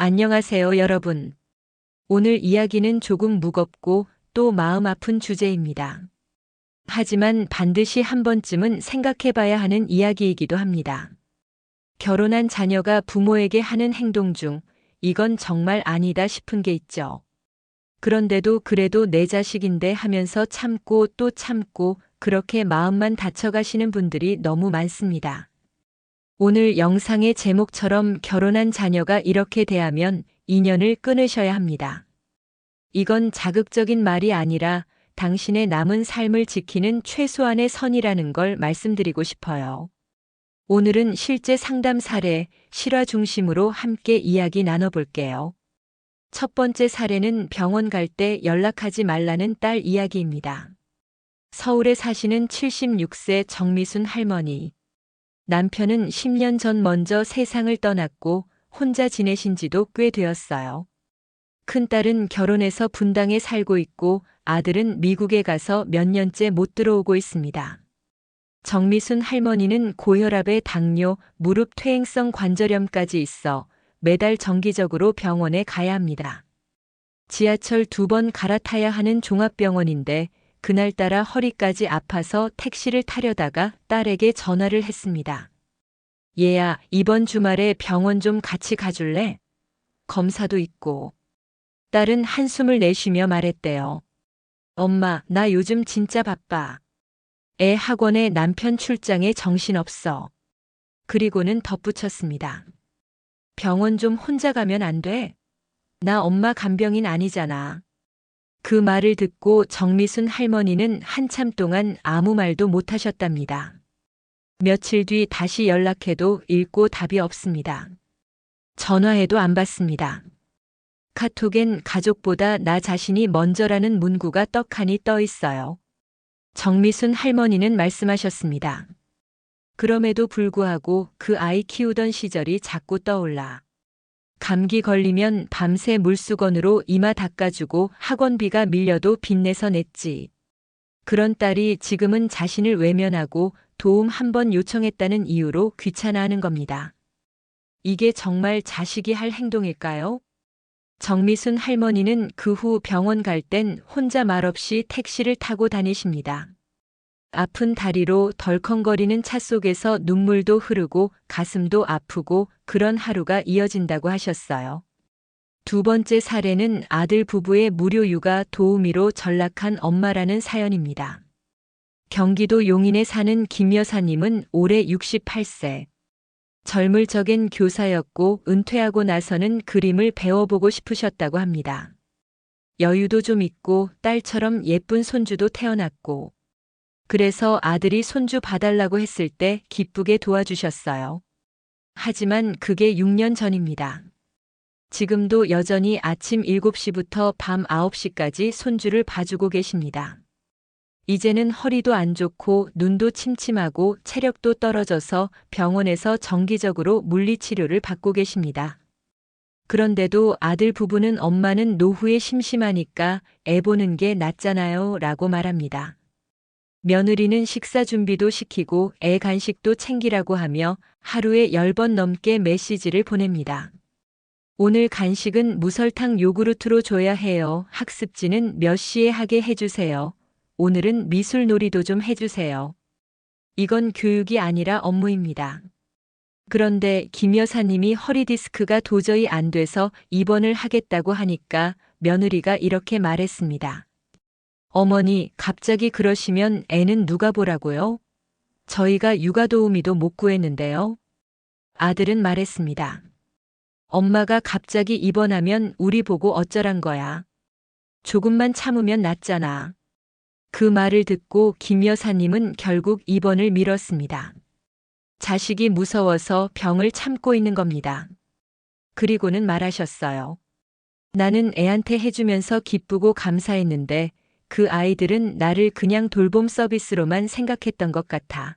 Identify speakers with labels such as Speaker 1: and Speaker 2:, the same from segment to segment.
Speaker 1: 안녕하세요, 여러분. 오늘 이야기는 조금 무겁고 또 마음 아픈 주제입니다. 하지만 반드시 한 번쯤은 생각해 봐야 하는 이야기이기도 합니다. 결혼한 자녀가 부모에게 하는 행동 중 이건 정말 아니다 싶은 게 있죠. 그런데도 그래도 내 자식인데 하면서 참고 또 참고 그렇게 마음만 다쳐가시는 분들이 너무 많습니다. 오늘 영상의 제목처럼 결혼한 자녀가 이렇게 대하면 인연을 끊으셔야 합니다. 이건 자극적인 말이 아니라 당신의 남은 삶을 지키는 최소한의 선이라는 걸 말씀드리고 싶어요. 오늘은 실제 상담 사례, 실화 중심으로 함께 이야기 나눠볼게요. 첫 번째 사례는 병원 갈 때 연락하지 말라는 딸 이야기입니다. 서울에 사시는 76세 정미순 할머니. 남편은 10년 전 먼저 세상을 떠났고 혼자 지내신 지도 꽤 되었어요. 큰딸은 결혼해서 분당에 살고 있고 아들은 미국에 가서 몇 년째 못 들어오고 있습니다. 정미순 할머니는 고혈압에 당뇨, 무릎 퇴행성 관절염까지 있어 매달 정기적으로 병원에 가야 합니다. 지하철 2번 갈아타야 하는 종합병원인데 그날따라 허리까지 아파서 택시를 타려다가 딸에게 전화를 했습니다. 얘야, 이번 주말에 병원 좀 같이 가줄래? 검사도 있고. 딸은 한숨을 내쉬며 말했대요. 엄마, 나 요즘 진짜 바빠. 애 학원에 남편 출장에 정신없어. 그리고는 덧붙였습니다. 병원 좀 혼자 가면 안 돼? 나 엄마 간병인 아니잖아. 그 말을 듣고 정미순 할머니는 한참 동안 아무 말도 못 하셨답니다. 며칠 뒤 다시 연락해도 읽고 답이 없습니다. 전화해도 안 받습니다. 카톡엔 가족보다 나 자신이 먼저라는 문구가 떡하니 떠 있어요. 정미순 할머니는 말씀하셨습니다. 그럼에도 불구하고 그 아이 키우던 시절이 자꾸 떠올라. 감기 걸리면 밤새 물수건으로 이마 닦아주고 학원비가 밀려도 빚내서 냈지. 그런 딸이 지금은 자신을 외면하고 도움 한 번 요청했다는 이유로 귀찮아하는 겁니다. 이게 정말 자식이 할 행동일까요? 정미순 할머니는 그 후 병원 갈 땐 혼자 말없이 택시를 타고 다니십니다. 아픈 다리로 덜컹거리는 차 속에서 눈물도 흐르고 가슴도 아프고 그런 하루가 이어진다고 하셨어요. 두 번째 사례는 아들 부부의 무료 육아 도우미로 전락한 엄마라는 사연입니다. 경기도 용인에 사는 김 여사님은 올해 68세. 젊을 적엔 교사였고 은퇴하고 나서는 그림을 배워보고 싶으셨다고 합니다. 여유도 좀 있고 딸처럼 예쁜 손주도 태어났고 그래서 아들이 손주 봐달라고 했을 때 기쁘게 도와주셨어요. 하지만 그게 6년 전입니다. 지금도 여전히 아침 7시부터 밤 9시까지 손주를 봐주고 계십니다. 이제는 허리도 안 좋고 눈도 침침하고 체력도 떨어져서 병원에서 정기적으로 물리치료를 받고 계십니다. 그런데도 아들 부부는 엄마는 노후에 심심하니까 애 보는 게 낫잖아요 라고 말합니다. 며느리는 식사 준비도 시키고 애 간식도 챙기라고 하며 하루에 10번 넘게 메시지를 보냅니다. 오늘 간식은 무설탕 요구르트로 줘야 해요. 학습지는 몇 시에 하게 해주세요. 오늘은 미술 놀이도 좀 해주세요. 이건 교육이 아니라 업무입니다. 그런데 김 여사님이 허리 디스크가 도저히 안 돼서 입원을 하겠다고 하니까 며느리가 이렇게 말했습니다. 어머니, 갑자기 그러시면 애는 누가 보라고요? 저희가 육아도우미도 못 구했는데요. 아들은 말했습니다. 엄마가 갑자기 입원하면 우리 보고 어쩌란 거야. 조금만 참으면 낫잖아. 그 말을 듣고 김 여사님은 결국 입원을 미뤘습니다. 자식이 무서워서 병을 참고 있는 겁니다. 그리고는 말하셨어요. 나는 애한테 해주면서 기쁘고 감사했는데 그 아이들은 나를 그냥 돌봄 서비스로만 생각했던 것 같아.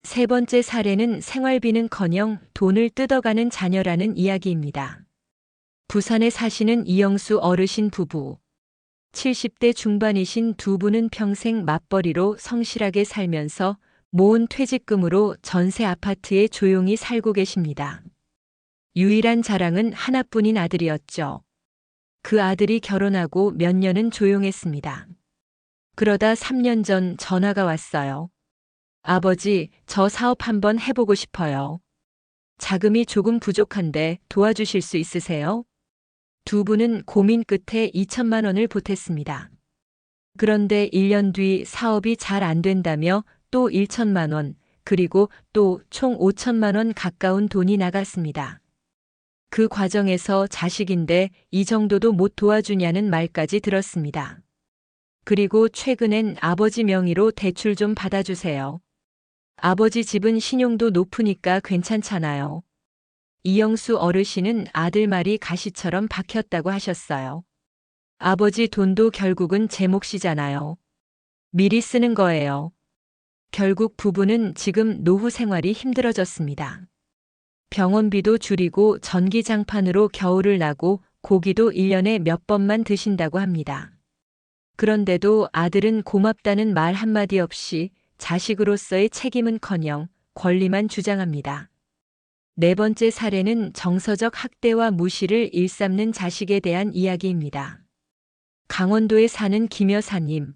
Speaker 1: 세 번째 사례는 생활비는커녕 돈을 뜯어가는 자녀라는 이야기입니다. 부산에 사시는 이영수 어르신 부부. 70대 중반이신 두 분은 평생 맞벌이로 성실하게 살면서 모은 퇴직금으로 전세 아파트에 조용히 살고 계십니다. 유일한 자랑은 하나뿐인 아들이었죠. 그 아들이 결혼하고 몇 년은 조용했습니다. 그러다 3년 전 전화가 왔어요. 아버지, 저 사업 한번 해보고 싶어요. 자금이 조금 부족한데 도와주실 수 있으세요? 두 분은 고민 끝에 2천만 원을 보탰습니다. 그런데 1년 뒤 사업이 잘 안 된다며 또 1천만 원, 그리고 또 총 5천만 원 가까운 돈이 나갔습니다. 그 과정에서 자식인데 이 정도도 못 도와주냐는 말까지 들었습니다. 그리고 최근엔 아버지 명의로 대출 좀 받아주세요. 아버지 집은 신용도 높으니까 괜찮잖아요. 이영수 어르신은 아들 말이 가시처럼 박혔다고 하셨어요. 아버지 돈도 결국은 제 몫이잖아요. 미리 쓰는 거예요. 결국 부부는 지금 노후 생활이 힘들어졌습니다. 병원비도 줄이고 전기장판으로 겨울을 나고 고기도 1년에 몇 번만 드신다고 합니다. 그런데도 아들은 고맙다는 말 한마디 없이 자식으로서의 책임은커녕 권리만 주장합니다. 네 번째 사례는 정서적 학대와 무시를 일삼는 자식에 대한 이야기입니다. 강원도에 사는 김 여사님.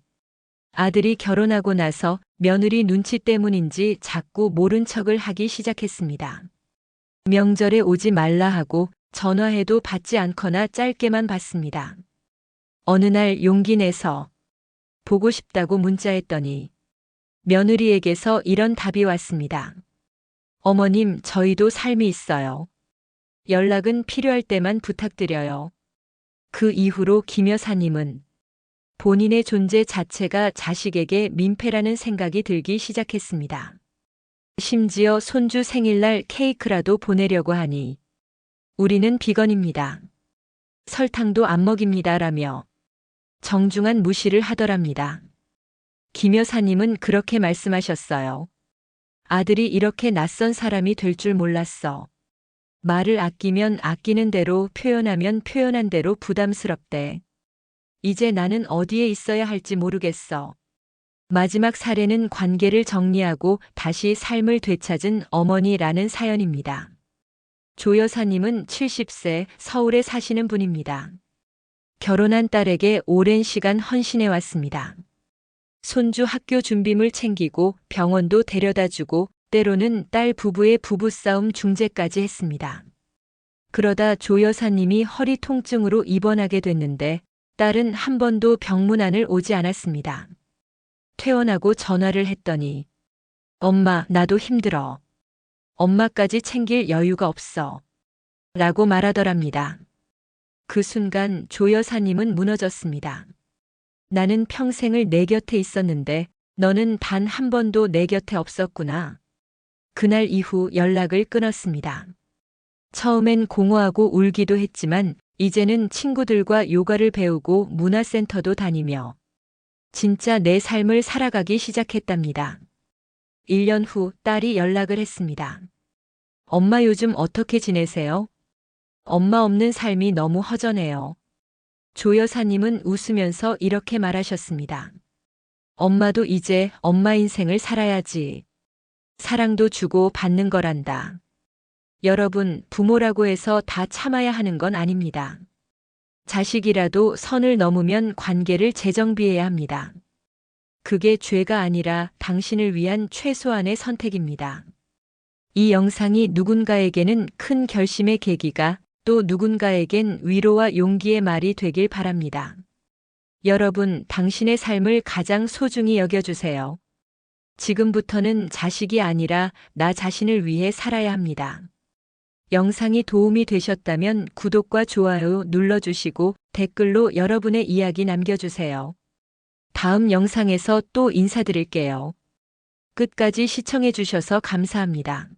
Speaker 1: 아들이 결혼하고 나서 며느리 눈치 때문인지 자꾸 모른 척을 하기 시작했습니다. 명절에 오지 말라 하고 전화해도 받지 않거나 짧게만 받습니다. 어느 날 용기 내서 보고 싶다고 문자했더니 며느리에게서 이런 답이 왔습니다. 어머님, 저희도 삶이 있어요. 연락은 필요할 때만 부탁드려요. 그 이후로 김 여사님은 본인의 존재 자체가 자식에게 민폐라는 생각이 들기 시작했습니다. 심지어 손주 생일날 케이크라도 보내려고 하니 우리는 비건입니다. 설탕도 안 먹입니다라며 정중한 무시를 하더랍니다. 김 여사님은 그렇게 말씀하셨어요. 아들이 이렇게 낯선 사람이 될 줄 몰랐어. 말을 아끼면 아끼는 대로 표현하면 표현한 대로 부담스럽대. 이제 나는 어디에 있어야 할지 모르겠어. 마지막 사례는 관계를 정리하고 다시 삶을 되찾은 어머니라는 사연입니다. 조 여사님은 70세 서울에 사시는 분입니다. 결혼한 딸에게 오랜 시간 헌신해 왔습니다. 손주 학교 준비물 챙기고 병원도 데려다주고 때로는 딸 부부의 부부싸움 중재까지 했습니다. 그러다 조 여사님이 허리 통증으로 입원하게 됐는데 딸은 한 번도 병문안을 오지 않았습니다. 퇴원하고 전화를 했더니 엄마, 나도 힘들어. 엄마까지 챙길 여유가 없어. 라고 말하더랍니다. 그 순간 조 여사님은 무너졌습니다. 나는 평생을 내 곁에 있었는데 너는 단 한 번도 내 곁에 없었구나. 그날 이후 연락을 끊었습니다. 처음엔 공허하고 울기도 했지만 이제는 친구들과 요가를 배우고 문화센터도 다니며 진짜 내 삶을 살아가기 시작했답니다. 1년 후 딸이 연락을 했습니다. 엄마 요즘 어떻게 지내세요? 엄마 없는 삶이 너무 허전해요. 조 여사님은 웃으면서 이렇게 말하셨습니다. 엄마도 이제 엄마 인생을 살아야지. 사랑도 주고 받는 거란다. 여러분, 부모라고 해서 다 참아야 하는 건 아닙니다. 자식이라도 선을 넘으면 관계를 재정비해야 합니다. 그게 죄가 아니라 당신을 위한 최소한의 선택입니다. 이 영상이 누군가에게는 큰 결심의 계기가 또 누군가에겐 위로와 용기의 말이 되길 바랍니다. 여러분, 당신의 삶을 가장 소중히 여겨주세요. 지금부터는 자식이 아니라 나 자신을 위해 살아야 합니다. 영상이 도움이 되셨다면 구독과 좋아요 눌러주시고 댓글로 여러분의 이야기 남겨주세요. 다음 영상에서 또 인사드릴게요. 끝까지 시청해주셔서 감사합니다.